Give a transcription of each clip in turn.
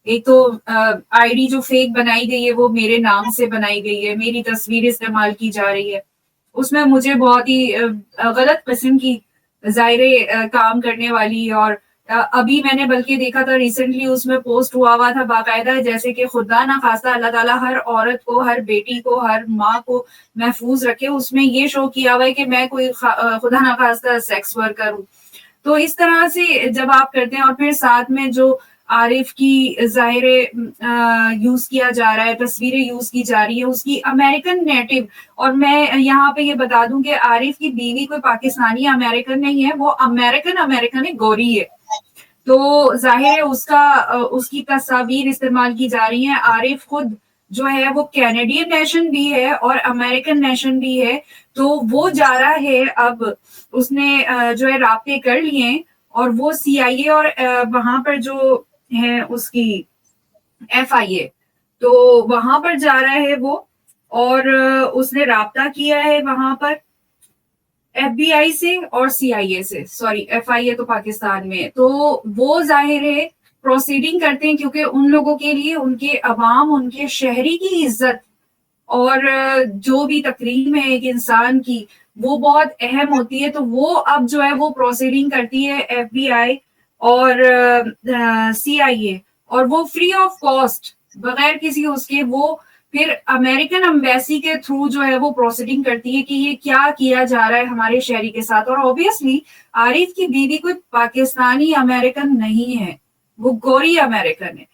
ایک تو I D جو فیک بنائی گئی ہے وہ میرے نام سے بنائی گئی ہے، میری تصویر استعمال کی جا رہی ہے، اس میں مجھے بہت ہی غلط قسم کی ظاہر کام کرنے والی، اور ابھی میں نے بلکہ دیکھا تھا ریسنٹلی اس میں پوسٹ ہوا تھا باقاعدہ، جیسے کہ خدا نہ خواستہ اللہ تعالیٰ ہر عورت کو، ہر بیٹی کو، ہر ماں کو محفوظ رکھے، اس میں یہ شو کیا ہوا ہے کہ میں کوئی خدا نہ خواستہ سیکس ورکر ہوں. تو اس طرح سے جب آپ کرتے ہیں، اور پھر ساتھ میں جو عارف کی ظاہر یوز کیا جا رہا ہے، تصویریں یوز کی جا رہی ہے اس کی امریکن نیٹو. اور میں یہاں پہ یہ بتا دوں کہ عارف کی بیوی کوئی پاکستانی امریکن نہیں ہے، وہ امریکن ہے، گوری ہے. تو ظاہر ہے اس کی تصاویر استعمال کی جا رہی ہیں. عارف خود جو ہے وہ کینیڈین نیشن بھی ہے اور امریکن نیشن بھی ہے. تو وہ جا رہا ہے، اب اس نے جو ہے رابطے کر لیے، اور وہ سی آئی اے اور وہاں پر جو ہے اس کی ایف آئی اے، تو وہاں پر جا رہا ہے وہ، اور اس نے رابطہ کیا ہے وہاں پر ایف بی آئی سے اور سی آئی اے سے. سوری، ایف آئی اے تو پاکستان میں ہے. تو وہ ظاہر ہے پروسیڈنگ کرتے ہیں، کیونکہ ان لوگوں کے لیے ان کے عوام، ان کے شہری کی عزت اور جو بھی تقریم ہے ایک انسان کی، وہ بہت اہم ہوتی ہے. تو وہ اب جو ہے وہ پروسیڈنگ کرتی ہے ایف بی آئی اور سی آئی اے، اور وہ فری آف کاسٹ، بغیر کسی اس کے، وہ پھر امریکن امبیسی کے تھرو جو ہے وہ پروسیڈنگ کرتی ہے کہ یہ کیا کیا جا رہا ہے ہمارے شہری کے ساتھ. اور اوبیسلی عارف کی بیوی کوئی پاکستانی امریکن نہیں ہے، وہ گوری امریکن ہے.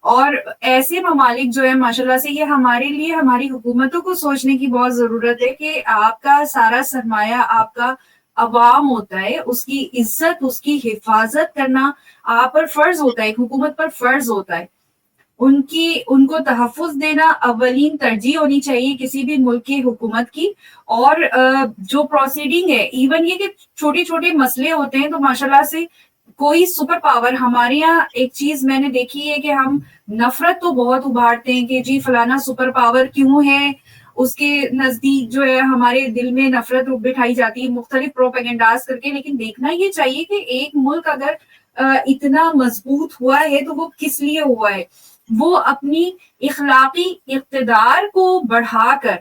اور ایسے ممالک جو ہے ماشاءاللہ سے، یہ ہمارے لیے، ہماری حکومتوں کو سوچنے کی بہت ضرورت ہے کہ آپ کا سارا سرمایہ آپ کا عوام ہوتا ہے، اس کی عزت، اس کی حفاظت کرنا آپ پر فرض ہوتا ہے، ایک حکومت پر فرض ہوتا ہے. ان کو تحفظ دینا اولین ترجیح ہونی چاہیے کسی بھی ملک کی حکومت کی. اور جو پروسیڈنگ ہے، ایون یہ کہ چھوٹے چھوٹے مسئلے ہوتے ہیں تو ماشاءاللہ سے کوئی سپر پاور، ہمارے یہاں ایک چیز میں نے دیکھی ہے کہ ہم نفرت تو بہت ابھارتے ہیں کہ جی فلانا سپر پاور کیوں ہے، اس کے نزدیک جو ہے ہمارے دل میں نفرت بٹھائی جاتی ہے مختلف پروپیگنڈاز کر کے. لیکن دیکھنا یہ چاہیے کہ ایک ملک اگر اتنا مضبوط ہوا ہے تو وہ کس لیے ہوا ہے. وہ اپنی اخلاقی اقتدار کو بڑھا کر،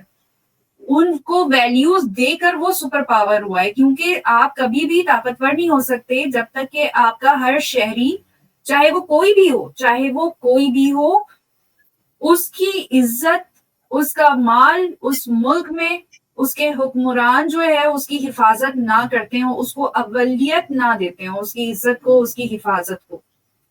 ان کو ویلیوز دے کر وہ سپر پاور ہوا ہے. کیونکہ آپ کبھی بھی طاقتور نہیں ہو سکتے جب تک کہ آپ کا ہر شہری، چاہے وہ کوئی بھی ہو، چاہے وہ کوئی بھی ہو، اس کی عزت، اس کا مال اس ملک میں اس کے حکمران جو ہے اس کی حفاظت نہ کرتے ہوں، اس کو اولیت نہ دیتے ہوں، اس کی عزت کو، اس کی حفاظت کو.